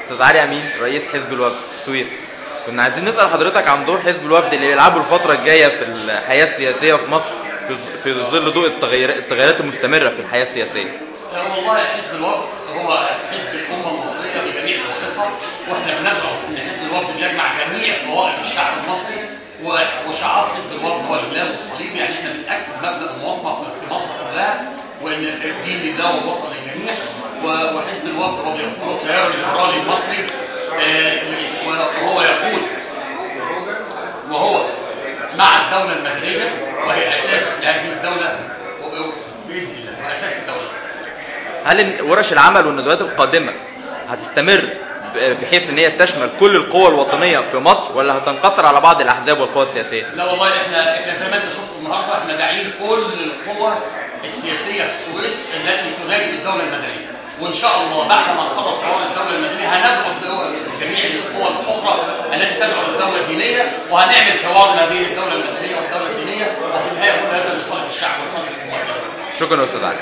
استاذ علي امين رئيس حزب الوفد السويس. كنا عايزين نسال حضرتك عن دور حزب الوفد اللي بيلعبه الفتره الجايه في الحياه السياسيه في مصر في ظل ضوء التغيرات المستمره في الحياه السياسيه. والله حزب الوفد هو حزب الامه المصريه بجميع طوائفها، واحنا بنزعم ان حزب الوفد يجمع جميع طوائف الشعب المصري، وشعار حزب الوفد هو الهلال والصليب. يعني احنا بنأكد مبدأ المواطنه في مصر كلها، وان الدين لله والوطن للجميع. وحزب الوفد هو بيقود التيار الليبرالي المصري، وهو مع الدوله المدنيه، وهي اساس هذه الدوله باذن الله، واساس الدوله. هل ورش العمل والندوات القادمه هتستمر بحيث ان هي تشمل كل القوى الوطنيه في مصر، ولا هتنقصر على بعض الاحزاب والقوى السياسيه؟ لا والله احنا زي ما انت شفت النهارده احنا داعين كل القوى السياسيه في السويس التي تهاجم الدوله المدنيه، وان شاء الله بعد ما نخلص حوار الدوله المدنيه هندعو جميع القوى الاخرى التي تدعو للدوله الدينيه، وهنعمل حوار ما بين الدوله المدنيه والدوله الدينيه، وفي النهايه كل هذا لصالح الشعب ولصالح الحكومه. شكرا يا استاذ علي.